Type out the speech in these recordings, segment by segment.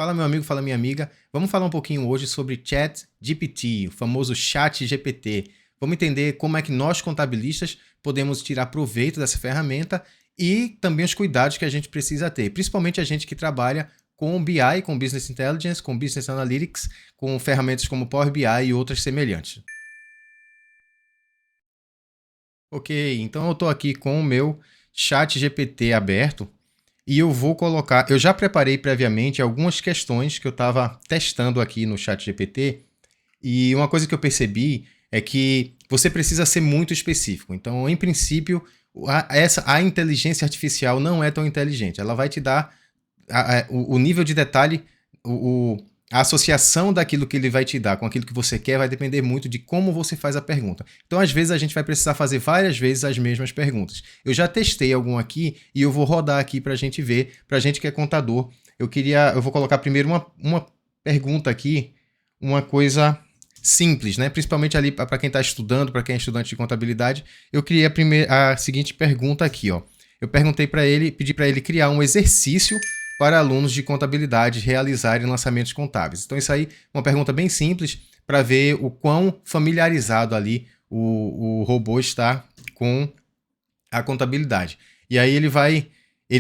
Fala meu amigo, fala minha amiga. Vamos falar um pouquinho hoje sobre ChatGPT, o famoso ChatGPT. Vamos entender como é que nós contabilistas podemos tirar proveito dessa ferramenta e também os cuidados que a gente precisa ter, principalmente a gente que trabalha com BI, com Business Intelligence, com Business Analytics, com ferramentas como Power BI e outras semelhantes. Ok, então eu estou aqui com o meu ChatGPT aberto. E eu vou colocar, eu já preparei previamente algumas questões que eu estava testando aqui no ChatGPT, e uma coisa que eu percebi é que você precisa ser muito específico. Então, em princípio, a inteligência artificial não é tão inteligente. Ela vai te dar o nível de detalhe, a associação daquilo que ele vai te dar com aquilo que você quer vai depender muito de como você faz a pergunta. Então, às vezes, a gente vai precisar fazer várias vezes as mesmas perguntas. Eu já testei algum aqui e eu vou rodar aqui para a gente ver, para a gente que é contador. Eu vou colocar primeiro uma pergunta aqui, uma coisa simples, né? Principalmente ali para quem está estudando, para quem é estudante de contabilidade. Eu criei a seguinte pergunta aqui, ó. Eu perguntei para ele, pedi para ele criar um exercício para alunos de contabilidade realizarem lançamentos contábeis. Então, isso aí é uma pergunta bem simples para ver o quão familiarizado ali o robô está com a contabilidade. E aí ele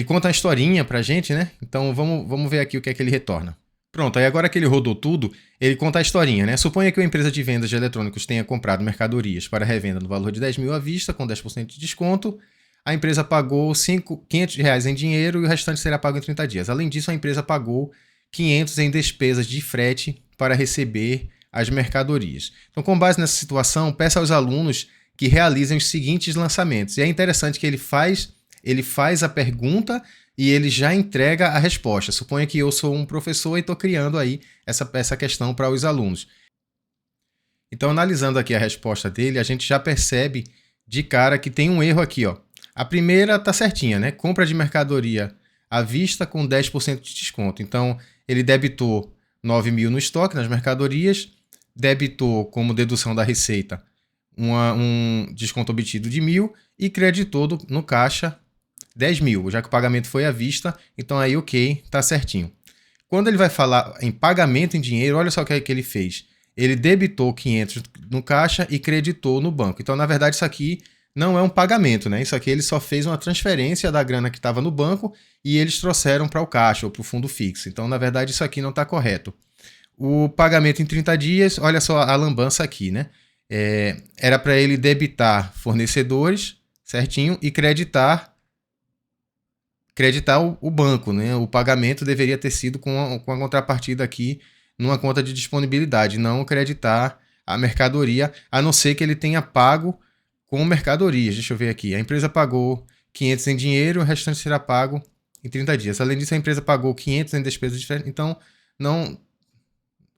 conta uma historinha para a gente, né? Então, vamos ver aqui o que é que ele retorna. Pronto, aí agora que ele rodou tudo, ele conta a historinha, né? Suponha que uma empresa de vendas de eletrônicos tenha comprado mercadorias para revenda no valor de 10 mil à vista, com 10% de desconto. A empresa pagou R$500 em dinheiro e o restante será pago em 30 dias. Além disso, a empresa pagou 500 em despesas de frete para receber as mercadorias. Então, com base nessa situação, peça aos alunos que realizem os seguintes lançamentos. E é interessante que ele faz a pergunta e ele já entrega a resposta. Suponha que eu sou um professor e estou criando aí essa questão para os alunos. Então, analisando aqui a resposta dele, a gente já percebe de cara que tem um erro aqui, ó. A primeira tá certinha, né? Compra de mercadoria à vista com 10% de desconto. Então, ele debitou 9 mil no estoque, nas mercadorias, debitou como dedução da receita um desconto obtido de 1.000 e creditou no caixa 10 mil, já que o pagamento foi à vista, então aí ok, tá certinho. Quando ele vai falar em pagamento em dinheiro, olha só o que ele fez. Ele debitou 500 no caixa e creditou no banco. Então, na verdade, isso aqui não é um pagamento, né? Isso aqui ele só fez uma transferência da grana que estava no banco e eles trouxeram para o caixa ou para o fundo fixo. Então, na verdade, isso aqui não está correto. O pagamento em 30 dias, olha só a lambança aqui, né? Era para ele debitar fornecedores, certinho, e creditar o banco, né? O pagamento deveria ter sido com a contrapartida aqui numa conta de disponibilidade, não creditar a mercadoria, a não ser que ele tenha pago com mercadorias. Deixa eu ver aqui. A empresa pagou 500 em dinheiro, o restante será pago em 30 dias. Além disso, a empresa pagou 500 em despesas diferentes. Então,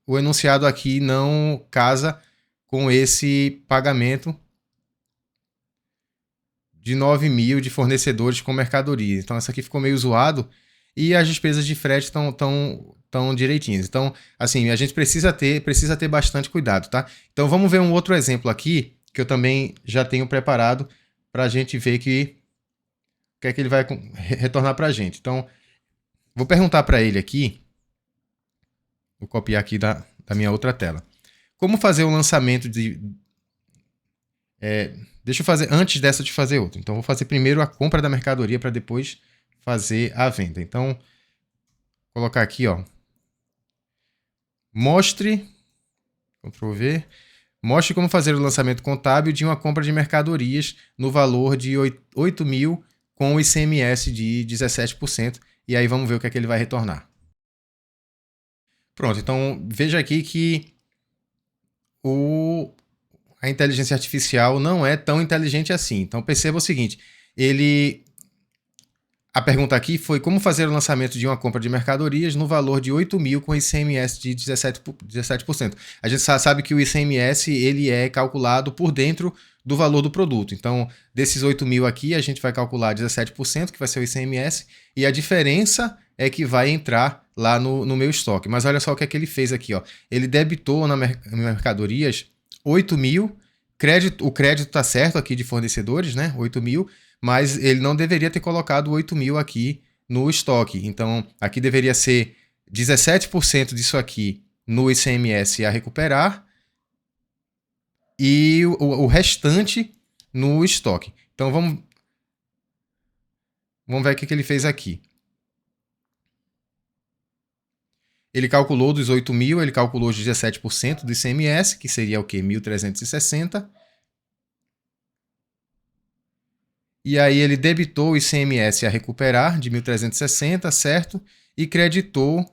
o enunciado aqui não casa com esse pagamento de 9 mil de fornecedores com mercadorias. Então, essa aqui ficou meio zoado e as despesas de frete estão direitinhas. Então, assim, a gente precisa ter bastante cuidado, tá? Então, vamos ver um outro exemplo aqui que eu também já tenho preparado para a gente ver o que é que ele vai retornar para a gente. Então, vou perguntar para ele aqui, vou copiar aqui da minha outra tela. Como fazer o lançamento deixa eu fazer antes dessa de fazer outro. Então, vou fazer primeiro a compra da mercadoria para depois fazer a venda. Então, vou colocar aqui, ó. Mostre como fazer o lançamento contábil de uma compra de mercadorias no valor de 8 mil com o ICMS de 17%. E aí vamos ver o que é que ele vai retornar. Pronto, então veja aqui que a inteligência artificial não é tão inteligente assim. Então perceba o seguinte, a pergunta aqui foi como fazer o lançamento de uma compra de mercadorias no valor de 8 mil com ICMS de 17%. A gente sabe que o ICMS ele é calculado por dentro do valor do produto. Então, desses 8 mil aqui, a gente vai calcular 17%, que vai ser o ICMS, e a diferença é que vai entrar lá no meu estoque. Mas olha só o que é que ele fez aqui, ó. Ele debitou na mercadorias 8 mil, o crédito está certo aqui de fornecedores, né? 8 mil, mas ele não deveria ter colocado 8 mil aqui no estoque. Então, aqui deveria ser 17% disso aqui no ICMS a recuperar e o restante no estoque. Então vamos ver o que ele fez aqui. Ele calculou dos 8 mil, ele calculou os 17% do ICMS, que seria o quê? 1.360. E aí ele debitou o ICMS a recuperar de 1.360, certo? E creditou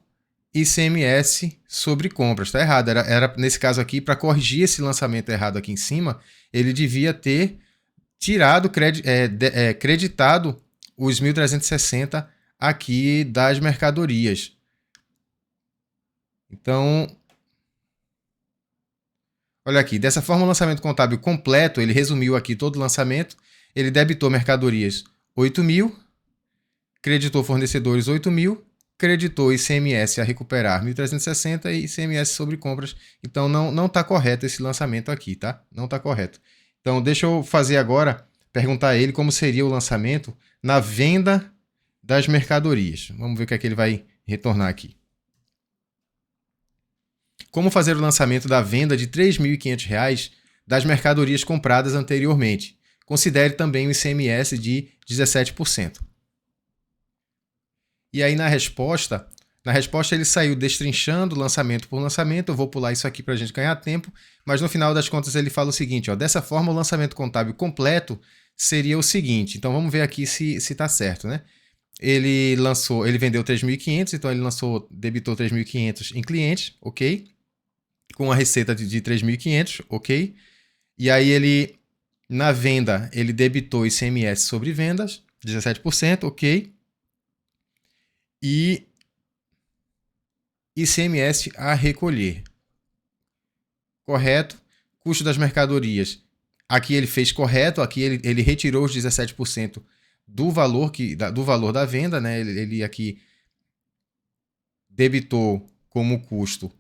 ICMS sobre compras. Está errado. Era, nesse caso aqui, para corrigir esse lançamento errado aqui em cima, ele devia ter tirado, creditado os 1.360 aqui das mercadorias. Então, olha aqui, dessa forma o lançamento contábil completo, ele resumiu aqui todo o lançamento, ele debitou mercadorias 8 mil, creditou fornecedores 8 mil, creditou ICMS a recuperar 1.360 e ICMS sobre compras. Então não está correto esse lançamento aqui, tá? Não está correto. Então deixa eu fazer agora, perguntar a ele como seria o lançamento na venda das mercadorias. Vamos ver o que é que ele vai retornar aqui. Como fazer o lançamento da venda de R$ 3.500 das mercadorias compradas anteriormente. Considere também o ICMS de 17%. E aí na resposta ele saiu destrinchando lançamento por lançamento. Eu vou pular isso aqui para a gente ganhar tempo, mas no final das contas ele fala o seguinte, ó, dessa forma o lançamento contábil completo seria o seguinte. Então vamos ver aqui se está certo, né? Ele vendeu 3.500, então ele debitou 3.500 em clientes, ok? Com a receita de 3.500, ok? E aí na venda, ele debitou ICMS sobre vendas, 17%, ok? E ICMS a recolher. Correto? Custo das mercadorias. Aqui ele fez correto, aqui ele retirou os 17% do valor da venda, né? Ele aqui debitou como custo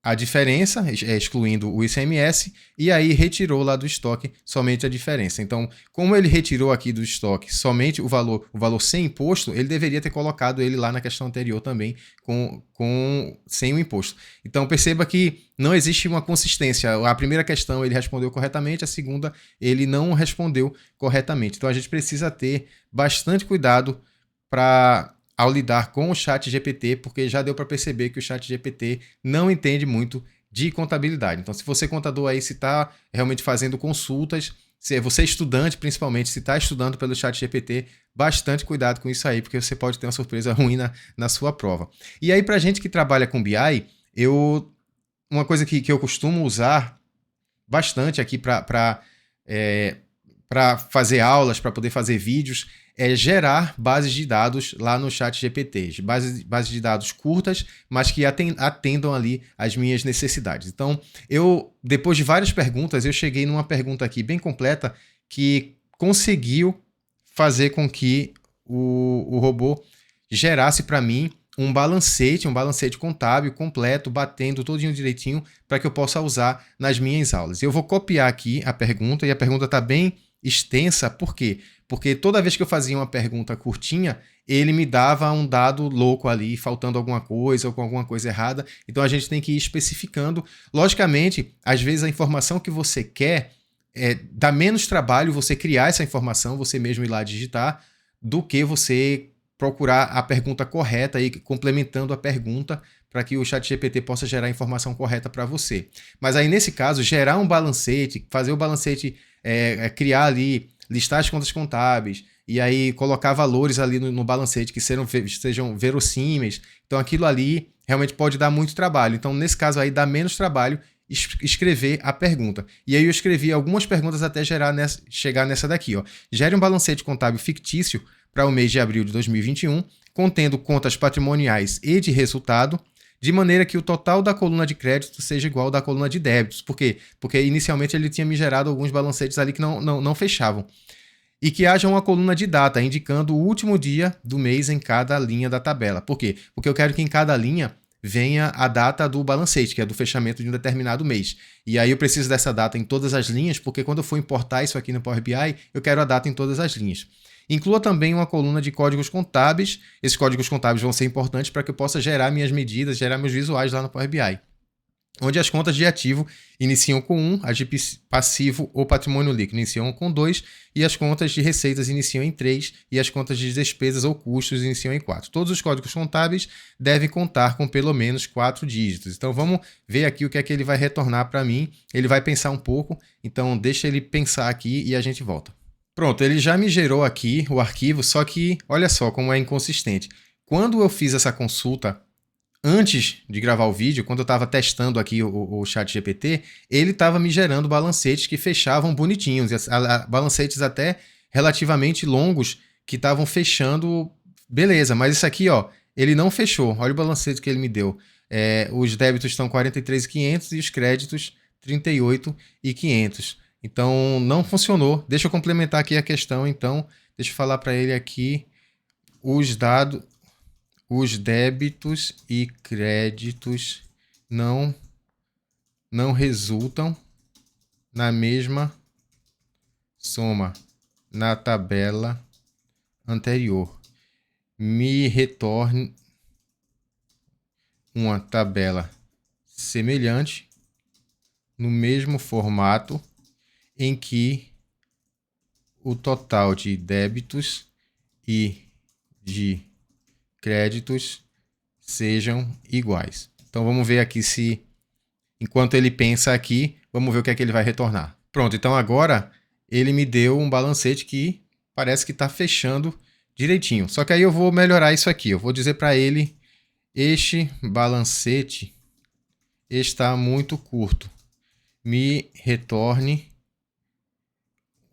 a diferença, excluindo o ICMS, e aí retirou lá do estoque somente a diferença. Então, como ele retirou aqui do estoque somente o valor sem imposto, ele deveria ter colocado ele lá na questão anterior também sem o imposto. Então, perceba que não existe uma consistência. A primeira questão ele respondeu corretamente, a segunda ele não respondeu corretamente. Então, a gente precisa ter bastante cuidado ao lidar com o ChatGPT, porque já deu para perceber que o ChatGPT não entende muito de contabilidade. Então, se você contador aí, se está realmente fazendo consultas, se você é estudante principalmente, se está estudando pelo ChatGPT, bastante cuidado com isso aí, porque você pode ter uma surpresa ruim na sua prova. E aí, para a gente que trabalha com BI, uma coisa que eu costumo usar bastante aqui para fazer aulas, para poder fazer vídeos, é gerar bases de dados lá no ChatGPT. Bases de dados curtas, mas que atendam ali as minhas necessidades. Então, depois de várias perguntas, eu cheguei numa pergunta aqui bem completa que conseguiu fazer com que o robô gerasse para mim um balancete contábil completo, batendo todinho direitinho, para que eu possa usar nas minhas aulas. Eu vou copiar aqui a pergunta, e a pergunta está bem extensa. Por quê? Porque toda vez que eu fazia uma pergunta curtinha, ele me dava um dado louco ali, faltando alguma coisa ou com alguma coisa errada. Então a gente tem que ir especificando. Logicamente, às vezes a informação que você quer dá menos trabalho você criar essa informação, você mesmo ir lá digitar, do que você procurar a pergunta correta e complementando a pergunta para que o ChatGPT possa gerar a informação correta para você. Mas aí, nesse caso, gerar um balancete, fazer o balancete, criar ali, listar as contas contábeis, e aí colocar valores ali no balancete que sejam verossímeis. Então, aquilo ali realmente pode dar muito trabalho. Então, nesse caso aí, dá menos trabalho escrever a pergunta. E aí eu escrevi algumas perguntas até chegar nessa daqui, ó. Gere um balancete contábil fictício para o mês de abril de 2021, contendo contas patrimoniais e de resultado, de maneira que o total da coluna de crédito seja igual ao da coluna de débitos. Por quê? Porque inicialmente ele tinha me gerado alguns balancetes ali que não fechavam. E que haja uma coluna de data, indicando o último dia do mês em cada linha da tabela. Por quê? Porque eu quero que em cada linha venha a data do balancete, que é do fechamento de um determinado mês. E aí eu preciso dessa data em todas as linhas, porque quando eu for importar isso aqui no Power BI, eu quero a data em todas as linhas. Inclua também uma coluna de códigos contábeis. Esses códigos contábeis vão ser importantes para que eu possa gerar minhas medidas, gerar meus visuais lá no Power BI. Onde as contas de ativo iniciam com 1, as de passivo ou patrimônio líquido iniciam com 2, e as contas de receitas iniciam em 3, e as contas de despesas ou custos iniciam em 4. Todos os códigos contábeis devem contar com pelo menos 4 dígitos. Então vamos ver aqui o que é que ele vai retornar para mim. Ele vai pensar um pouco, então deixa ele pensar aqui e a gente volta. Pronto, ele já me gerou aqui o arquivo, só que olha só como é inconsistente. Quando eu fiz essa consulta antes de gravar o vídeo, quando eu estava testando aqui o ChatGPT, ele estava me gerando balancetes que fechavam bonitinhos, balancetes até relativamente longos que estavam fechando, beleza, mas isso aqui, ó, ele não fechou. Olha o balancete que ele me deu. Os débitos estão 43.500 e os créditos 38.500. Então, não funcionou. Deixa eu complementar aqui a questão, então. Deixa eu falar para ele aqui os dados. Os débitos e créditos não resultam na mesma soma na tabela anterior. Me retorne uma tabela semelhante no mesmo formato em que o total de débitos e de créditos sejam iguais. Então vamos ver aqui se, enquanto ele pensa aqui, vamos ver o que é que ele vai retornar. Pronto, então agora ele me deu um balancete que parece que está fechando direitinho. Só que aí eu vou melhorar isso aqui. Eu vou dizer para ele, este balancete está muito curto. Me retorne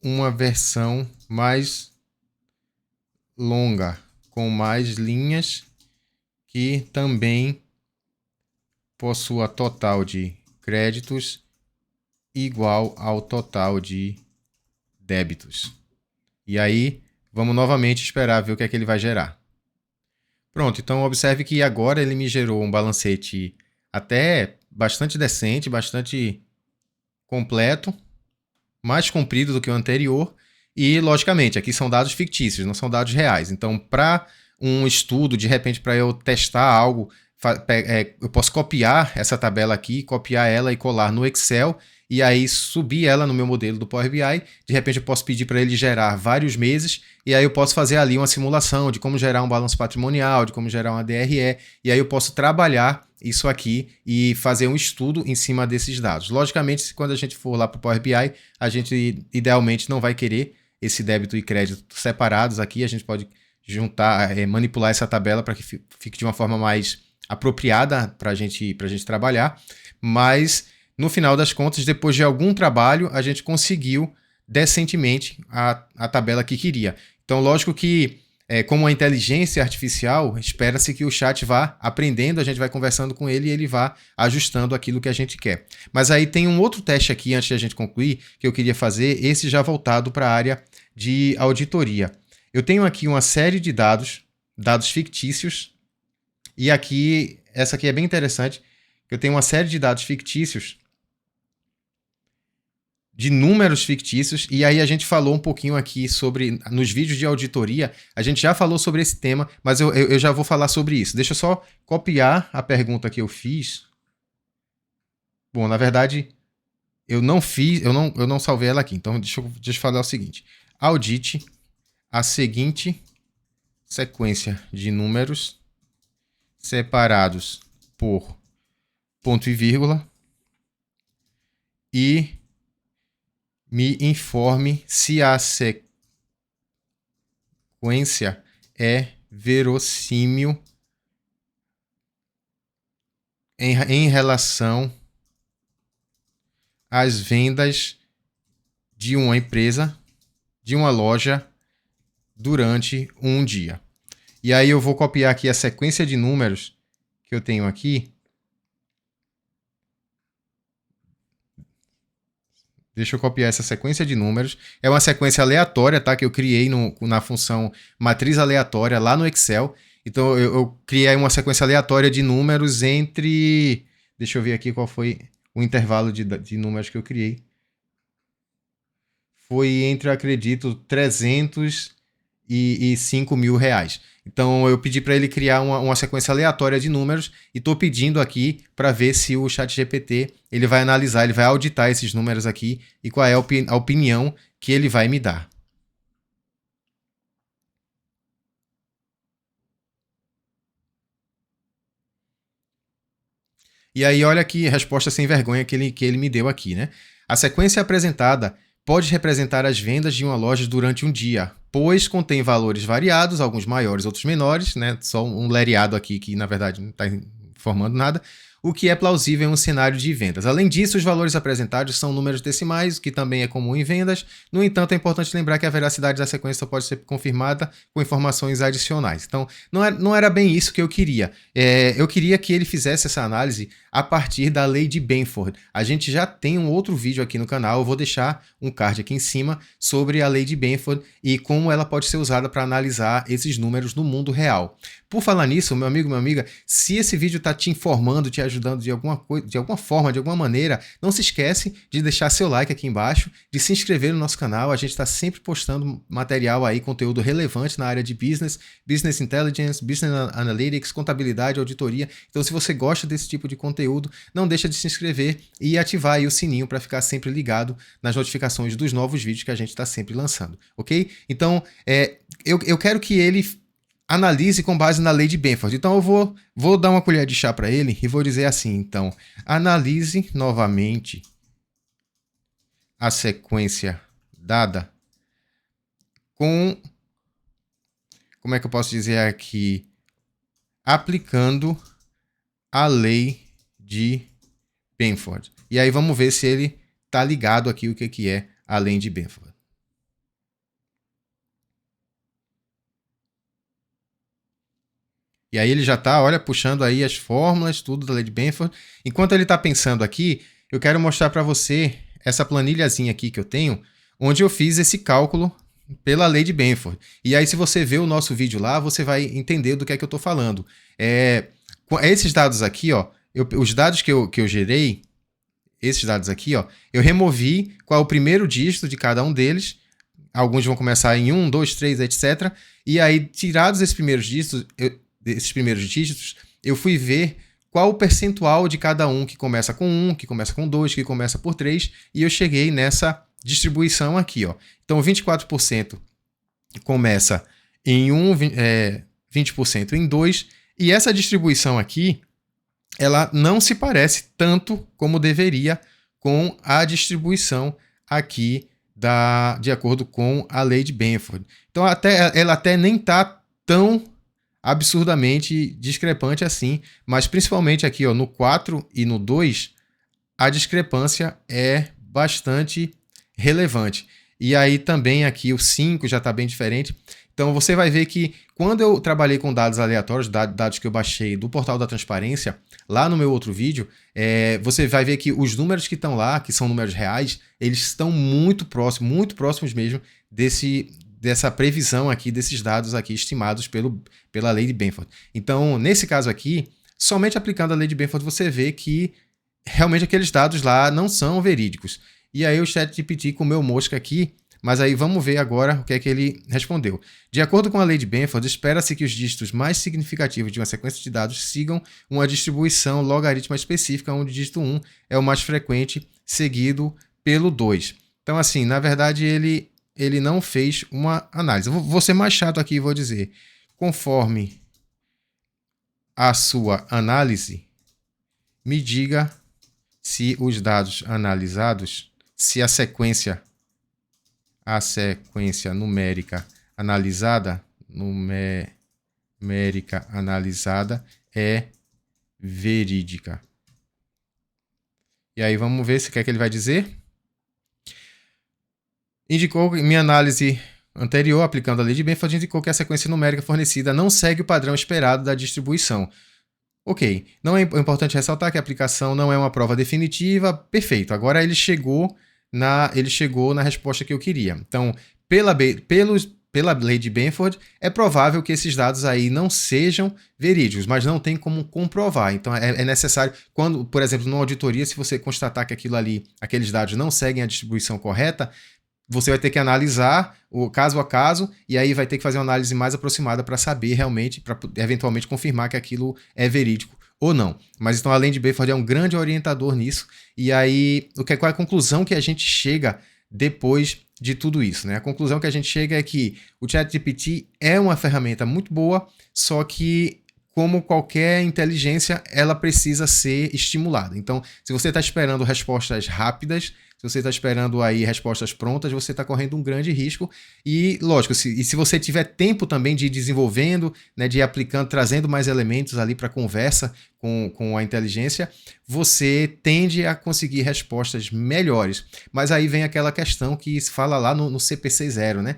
uma versão mais longa, com mais linhas, que também possua total de créditos igual ao total de débitos. E aí, vamos novamente esperar ver o que é que ele vai gerar. Pronto, então observe que agora ele me gerou um balancete até bastante decente, bastante completo, mais comprido do que o anterior. E, logicamente, aqui são dados fictícios, não são dados reais. Então, para um estudo, de repente, para eu testar algo, eu posso copiar essa tabela aqui, copiar ela e colar no Excel, e aí subir ela no meu modelo do Power BI. De repente, eu posso pedir para ele gerar vários meses, e aí eu posso fazer ali uma simulação de como gerar um balanço patrimonial, de como gerar uma DRE, e aí eu posso trabalhar isso aqui e fazer um estudo em cima desses dados. Logicamente, quando a gente for lá para o Power BI, a gente idealmente não vai querer esse débito e crédito separados aqui. A gente pode juntar, manipular essa tabela para que fique de uma forma mais apropriada para a gente trabalhar. Mas, no final das contas, depois de algum trabalho, a gente conseguiu decentemente a tabela que queria. Então, lógico que, como a inteligência artificial, espera-se que o chat vá aprendendo, a gente vai conversando com ele e ele vá ajustando aquilo que a gente quer. Mas aí tem um outro teste aqui, antes de a gente concluir, que eu queria fazer, esse já voltado para a área de auditoria. Eu tenho aqui uma série de dados fictícios, e aqui, essa aqui é bem interessante, eu tenho uma série de dados fictícios, de números fictícios, e aí a gente falou um pouquinho aqui sobre, nos vídeos de auditoria, a gente já falou sobre esse tema, mas eu já vou falar sobre isso. Deixa eu só copiar a pergunta que eu fiz. Bom, na verdade, eu não salvei ela aqui, então deixa eu falar o seguinte. Audite a seguinte sequência de números separados por ponto e vírgula e me informe se a sequência é verossímil em relação às vendas de uma empresa, de uma loja, durante um dia. E aí eu vou copiar aqui a sequência de números que eu tenho aqui. Deixa eu copiar essa sequência de números. É uma sequência aleatória, tá? Que eu criei na função matriz aleatória lá no Excel. Então eu criei uma sequência aleatória de números entre... Deixa eu ver aqui qual foi o intervalo de números que eu criei. Foi entre, acredito, 300 e R$ 5.000. Então eu pedi para ele criar uma sequência aleatória de números e estou pedindo aqui para ver se o ChatGPT ele vai analisar, ele vai auditar esses números aqui e qual é a opinião que ele vai me dar. E aí olha que resposta sem vergonha que ele me deu aqui, né? A sequência apresentada pode representar as vendas de uma loja durante um dia, pois contém valores variados, alguns maiores, outros menores, né? Só um lereado aqui que, na verdade, não está informando nada, o que é plausível em um cenário de vendas. Além disso, os valores apresentados são números decimais, o que também é comum em vendas. No entanto, é importante lembrar que a veracidade da sequência pode ser confirmada com informações adicionais. Então, não era bem isso que eu queria. Eu queria que ele fizesse essa análise a partir da lei de Benford. A gente já tem um outro vídeo aqui no canal, eu vou deixar um card aqui em cima sobre a lei de Benford e como ela pode ser usada para analisar esses números no mundo real. Por falar nisso, meu amigo, minha amiga, se esse vídeo está te informando, te ajudando de alguma coisa, de alguma forma, de alguma maneira, não se esquece de deixar seu like aqui embaixo, de se inscrever no nosso canal. A gente está sempre postando material aí, conteúdo relevante na área de business, business intelligence, business analytics, contabilidade, auditoria. Então, se você gosta desse tipo de conteúdo, não deixa de se inscrever e ativar aí o sininho para ficar sempre ligado nas notificações dos novos vídeos que a gente está sempre lançando, ok? Então, eu quero que ele analise com base na lei de Benford. Então eu vou dar uma colher de chá para ele e vou dizer assim, então, analise novamente a sequência dada com, como é que eu posso dizer aqui, aplicando a lei de Benford. E aí vamos ver se ele está ligado aqui o que é a lei de Benford. E aí ele já está, olha, puxando aí as fórmulas, tudo da lei de Benford. Enquanto ele está pensando aqui, eu quero mostrar para você essa planilhazinha aqui que eu tenho, onde eu fiz esse cálculo pela lei de Benford. E aí se você ver o nosso vídeo lá, você vai entender do que é que eu estou falando. Esses dados aqui, ó, os dados que eu gerei, esses dados aqui, ó, eu removi qual é o primeiro dígito de cada um deles. Alguns vão começar em 1, 2, 3, etc. E aí, tirados esses primeiros dígitos, eu fui ver qual o percentual de cada um que começa com 1, que começa com 2, que começa por 3, e eu cheguei nessa distribuição aqui, ó. Então, 24% começa em 1, 20% em 2, e essa distribuição aqui, ela não se parece tanto como deveria com a distribuição aqui de acordo com a lei de Benford. Então, ela até nem está tão absurdamente discrepante assim, mas principalmente aqui, ó, no 4 e no 2, a discrepância é bastante relevante. E aí também aqui o 5 já está bem diferente. Então você vai ver que quando eu trabalhei com dados aleatórios, dados que eu baixei do Portal da Transparência, lá no meu outro vídeo, você vai ver que os números que estão lá, que são números reais, eles estão muito próximos mesmo dessa previsão aqui, desses dados aqui estimados pela lei de Benford. Então, nesse caso aqui, somente aplicando a lei de Benford, você vê que realmente aqueles dados lá não são verídicos. E aí o ChatGPT comeu mosca aqui, mas aí vamos ver agora o que é que ele respondeu. De acordo com a lei de Benford, espera-se que os dígitos mais significativos de uma sequência de dados sigam uma distribuição logarítmica específica, onde o dígito 1 é o mais frequente, seguido pelo 2. Então, assim, na verdade, ele não fez uma análise. Eu vou ser mais chato aqui e vou dizer, conforme a sua análise, me diga se os dados analisados, se a sequência numérica analisada é verídica. E aí vamos ver se o que é que ele vai dizer. Indicou que minha análise anterior, aplicando a lei de Benford, indicou que a sequência numérica fornecida não segue o padrão esperado da distribuição. Ok, não é importante ressaltar que a aplicação não é uma prova definitiva. Perfeito, agora ele chegou na resposta que eu queria. Então, pela lei de Benford, é provável que esses dados aí não sejam verídicos, mas não tem como comprovar. Então, é necessário, quando, por exemplo, numa auditoria, se você constatar que aqueles dados não seguem a distribuição correta, você vai ter que analisar o caso a caso e aí vai ter que fazer uma análise mais aproximada para saber realmente, para eventualmente confirmar que aquilo é verídico ou não. Mas então a Land Bedford é um grande orientador nisso. E aí, qual é a conclusão que a gente chega depois de tudo isso, né? A conclusão que a gente chega é que o ChatGPT é uma ferramenta muito boa, só que como qualquer inteligência, ela precisa ser estimulada. Então, se você está esperando respostas rápidas, se você está esperando aí respostas prontas, você está correndo um grande risco. E, lógico, se você tiver tempo também de ir desenvolvendo, né, de ir aplicando, trazendo mais elementos ali para a conversa com a inteligência, você tende a conseguir respostas melhores. Mas aí vem aquela questão que se fala lá no CPC 0, né?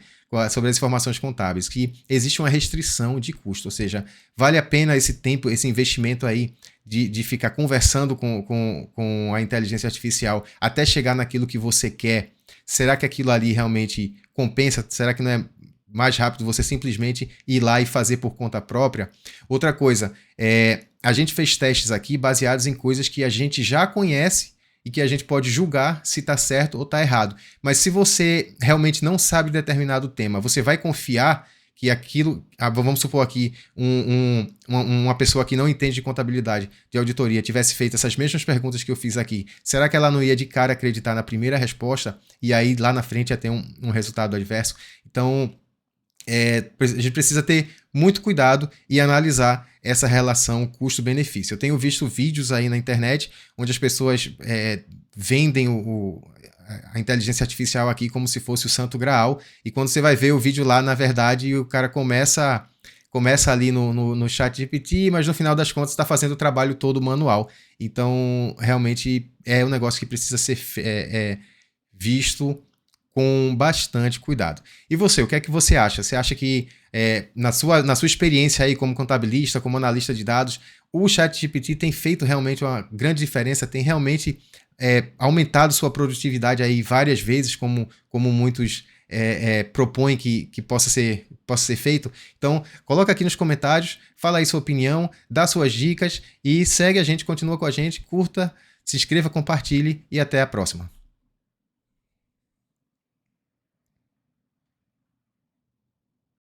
Sobre as informações contábeis, que existe uma restrição de custo, ou seja, vale a pena esse tempo, esse investimento aí de ficar conversando com a inteligência artificial até chegar naquilo que você quer? Será que aquilo ali realmente compensa? Será que não é mais rápido você simplesmente ir lá e fazer por conta própria? Outra coisa, a gente fez testes aqui baseados em coisas que a gente já conhece e que a gente pode julgar se está certo ou está errado. Mas se você realmente não sabe determinado tema, você vai confiar que aquilo... vamos supor aqui, uma pessoa que não entende de contabilidade, de auditoria, tivesse feito essas mesmas perguntas que eu fiz aqui. Será que ela não ia de cara acreditar na primeira resposta e aí lá na frente ia ter um resultado adverso? Então, a gente precisa ter muito cuidado e analisar essa relação custo-benefício. Eu tenho visto vídeos aí na internet onde as pessoas vendem a inteligência artificial aqui como se fosse o santo graal, e quando você vai ver o vídeo lá, na verdade, o cara começa ali no chat GPT, mas no final das contas está fazendo o trabalho todo manual. Então, realmente é um negócio que precisa ser visto com bastante cuidado. E você, o que é que você acha? Você acha que, na sua experiência aí como contabilista, como analista de dados, o ChatGPT tem feito realmente uma grande diferença, tem realmente aumentado sua produtividade aí várias vezes, como muitos propõem que possa ser feito? Então, coloca aqui nos comentários, fala aí sua opinião, dá suas dicas e segue a gente, continua com a gente, curta, se inscreva, compartilhe e até a próxima.